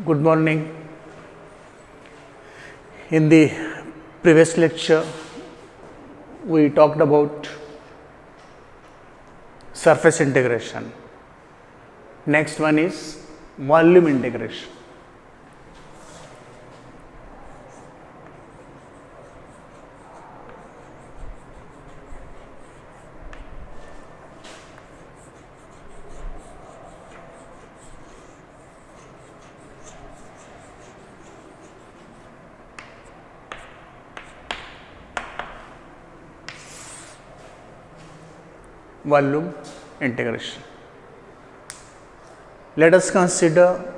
Good morning. In the previous lecture, we talked about surface integration. Next one is volume integration. Volume integration. Let us consider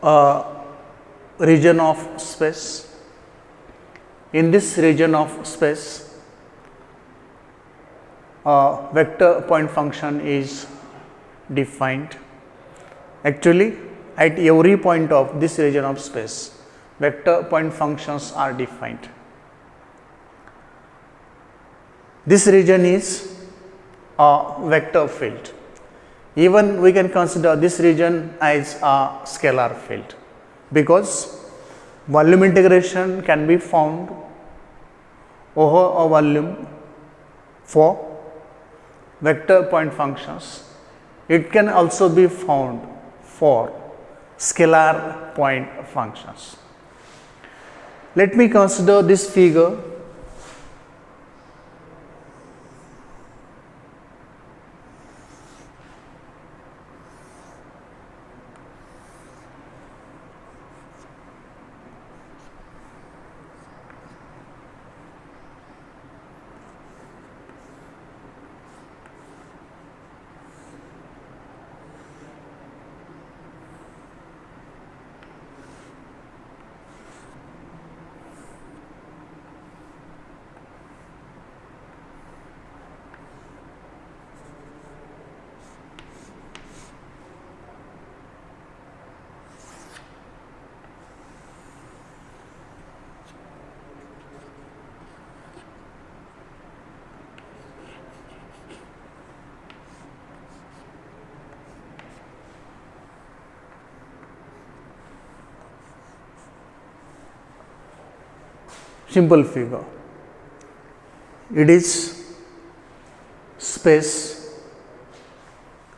a region of space. In this region of space, a vector point function is defined. Actually, at every point of this region of space, vector point functions are defined. This region is a vector field. Even we can consider this region as a scalar field, because volume integration can be found over a volume for vector point functions. It can also be found for scalar point functions. Let me consider this figure. Simple figure. It is space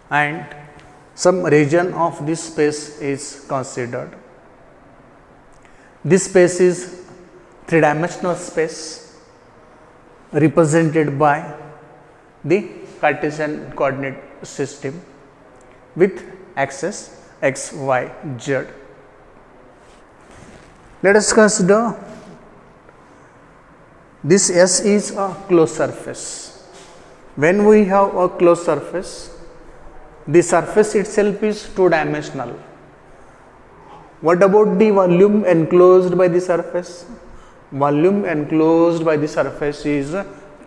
and some region of this space is considered. This space is three-dimensional space represented by the Cartesian coordinate system with axes x, y, z. Let us consider this S is a closed surface. When we have a closed surface, the surface itself is two-dimensional. What about the volume enclosed by the surface? Volume enclosed by the surface is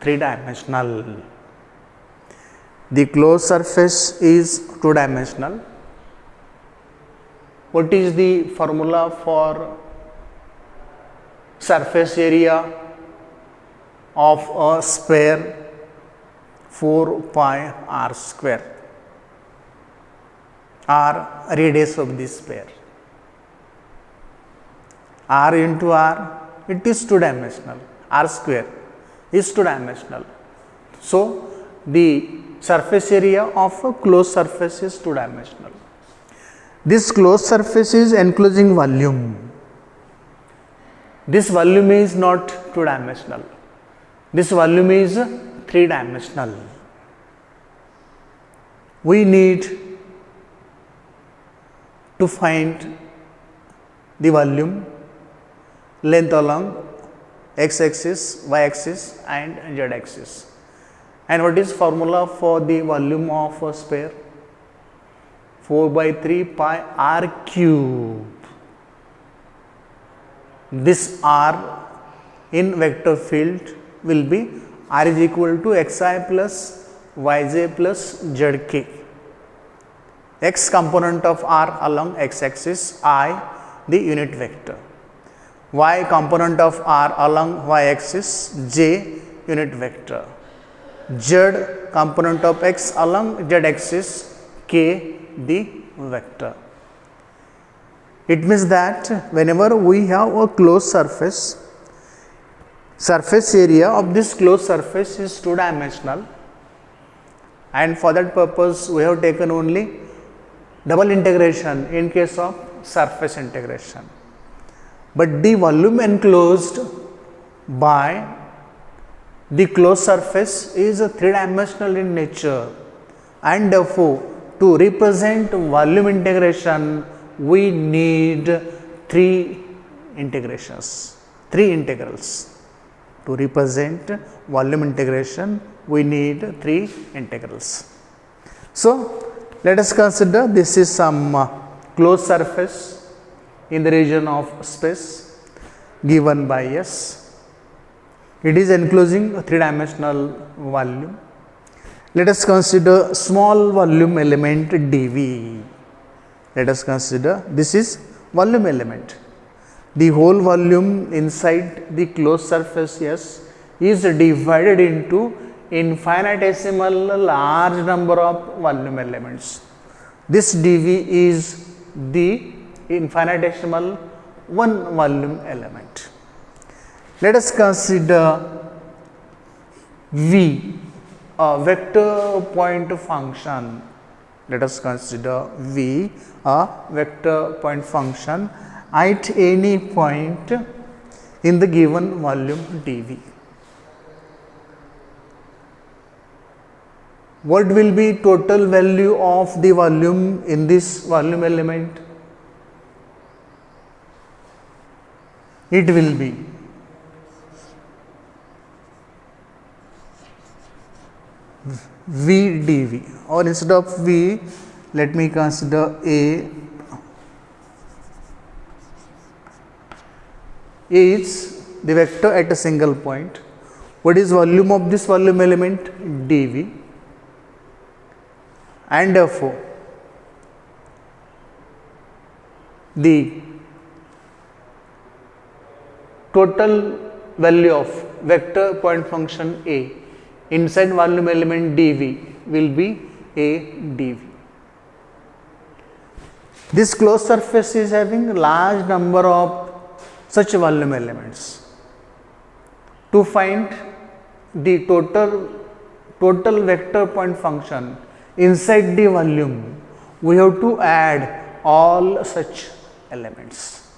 three-dimensional. The closed surface is two-dimensional. What is the formula for surface area of a sphere? 4 pi r square, r radius of this sphere. R into r, it is two-dimensional. R square is two-dimensional. So, the surface area of a closed surface is two-dimensional. This closed surface is enclosing volume. This volume is not two-dimensional. This volume is three-dimensional. We need to find the volume, length along x-axis, y-axis and z-axis. And what is formula for the volume of a sphere? 4 by 3 pi r cube. This r in vector field will be r is equal to xi plus yj plus zk. X component of r along x-axis, I the unit vector. Y component of r along y-axis, j unit vector. Z component of x along z-axis, k the vector. It means that whenever we have a closed surface area of this closed surface is two dimensional, and for that purpose we have taken only double integration in case of surface integration. But the volume enclosed by the closed surface is three dimensional in nature, and therefore to represent volume integration we need three integrals. To represent volume integration we need three integrals. So let us consider this is some closed surface in the region of space given by S. It is enclosing a three dimensional volume. Let us consider small volume element dV. Let us consider this is volume element. The whole volume inside the closed surface S is divided into infinitesimal large number of volume elements. This dV is the infinitesimal one volume element. Let us consider V, a vector point function. Let us consider V, a vector point function at any point in the given volume dV. What will be total value of the volume in this volume element? It will be V dV, or instead of V, let me consider A. A is the vector at a single point. What is volume of this volume element? dV. And therefore the total value of vector point function A inside volume element dV will be A dV. This closed surface is having large number of such volume elements. To find the total vector point function inside the volume, we have to add all such elements,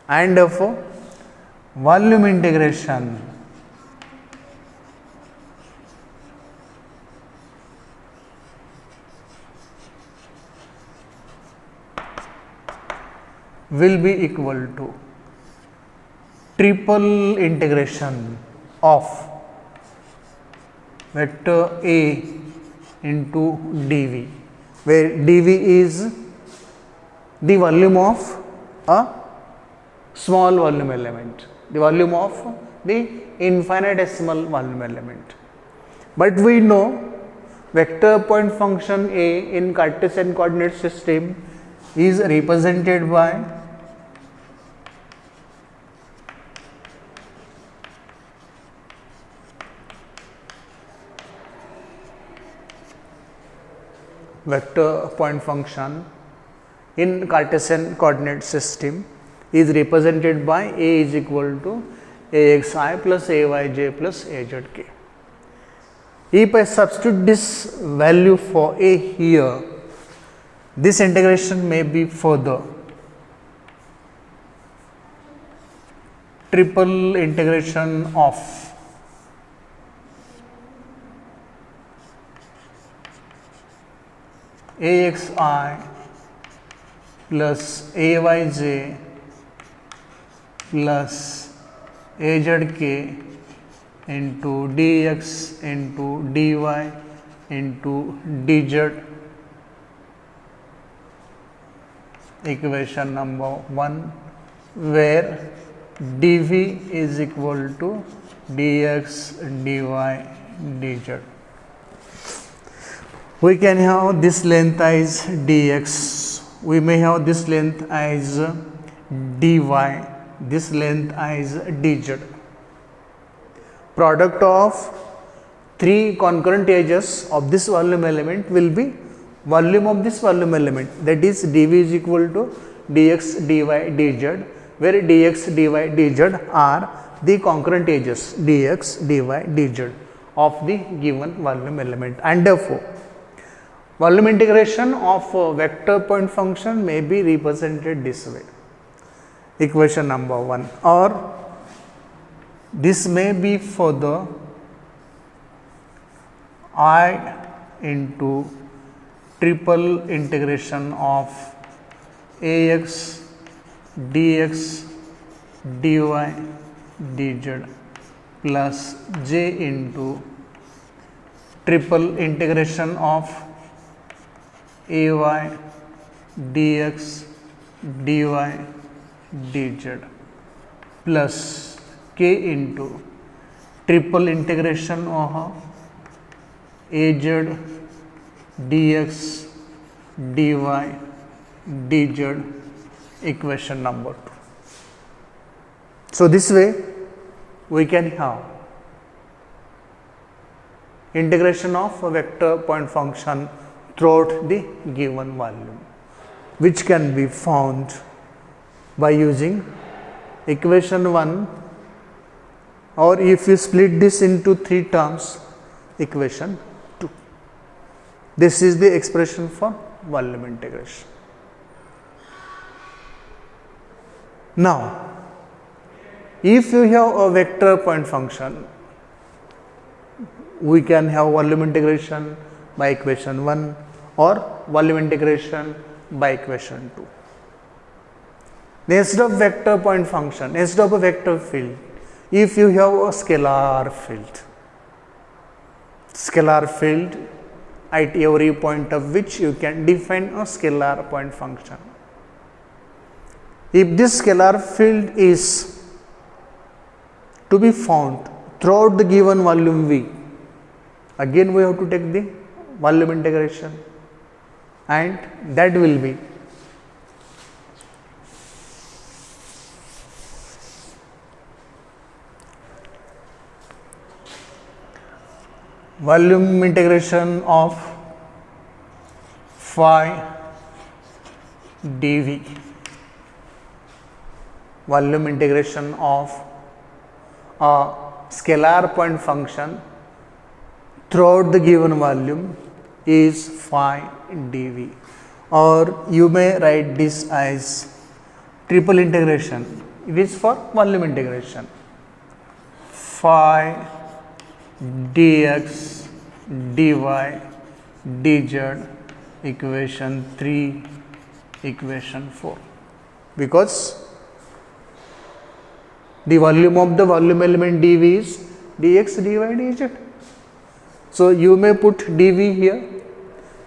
and therefore volume integration will be equal to triple integration of vector A into dV, where dV is the volume of a small volume element, the volume of the infinitesimal volume element. But we know vector point function A in Cartesian coordinate system is represented by vector point function in Cartesian coordinate system is represented by A is equal to AXI plus AYJ plus AZK. If I substitute this value for A here, this integration may be further. Triple integration of AXI plus AYJ plus AZK into dx into dy into dz, equation number 1, where dv is equal to dx dy dz. We can have this length as dx, we may have this length as dy, this length as dz. Product of three concurrent edges of this volume element will be volume of this volume element, that is dv is equal to dx dy dz, where dx dy dz are the concurrent edges dx dy dz of the given volume element, and therefore volume integration of a vector point function may be represented this way. Equation number 1, or this may be for the I into triple integration of ax dx dy dz plus j into triple integration of ay dx dy dz plus k into triple integration of az dx dy dz, equation number 2. So, this way we can have integration of a vector point function throughout the given volume, which can be found by using equation 1, or if you split this into 3 terms, equation 2. This is the expression for volume integration. Now, if you have a vector point function, we can have volume integration by equation 1 or volume integration by equation 2. Instead of vector point function, instead of a vector field, if you have a scalar field at every point of which you can define a scalar point function. If this scalar field is to be found throughout the given volume V, again we have to take the volume integration, and that will be volume integration of phi dV, volume integration of a scalar point function throughout the given volume is phi dV, or you may write this as triple integration. It is for volume integration, phi dx dy dz, equation 3, equation 4, because the volume of the volume element dV is dx dy dz. So, you may put dV here.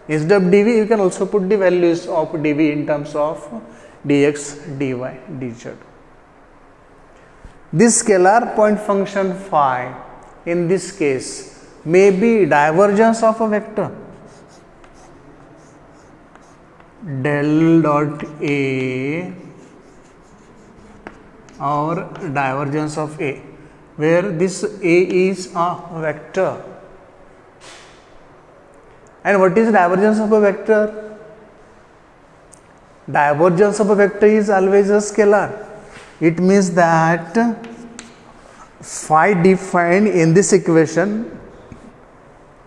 Instead of dV, you can also put the values of dV in terms of dx dy dz. This scalar point function phi in this case may be divergence of a vector del dot A or divergence of A, where this A is a vector. And what is divergence of a vector? Divergence of a vector is always a scalar. It means that phi defined in this equation,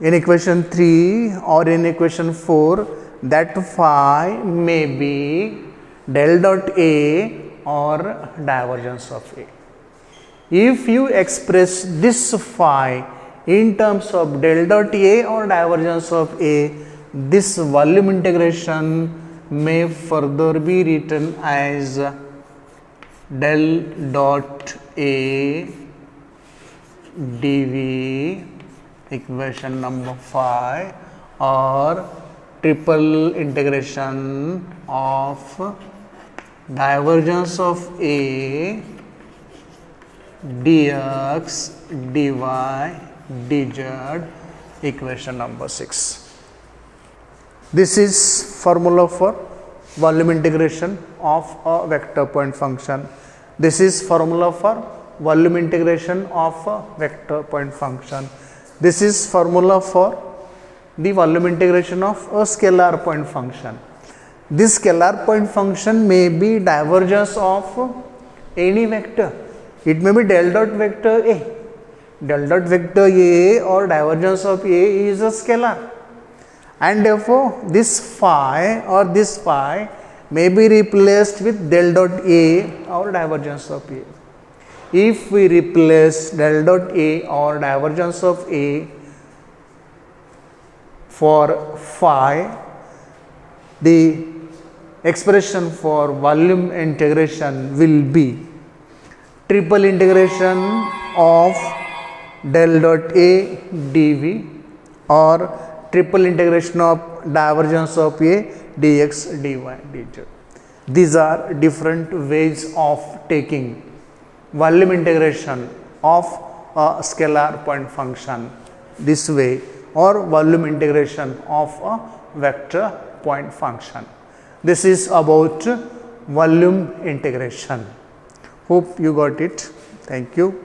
in equation 3 or in equation 4, that phi may be del dot A or divergence of A. If you express this phi in terms of del dot A or divergence of A, this volume integration may further be written as del dot A dV, equation number 5, or triple integration of divergence of A dx dy dz, equation number 6. This is formula for volume integration of a vector point function. This is formula for volume integration of a vector point function. This is formula for the volume integration of a scalar point function. This scalar point function may be divergence of any vector. It may be del dot vector A. Del dot vector A or divergence of A is a scalar, and therefore this phi or this phi may be replaced with del dot A or divergence of A. If we replace del dot A or divergence of A for phi, the expression for volume integration will be triple integration of del dot A dV or triple integration of divergence of A dx dy dt. These are different ways of taking volume integration of a scalar point function this way, or volume integration of a vector point function. This is about volume integration. Hope you got it. Thank you.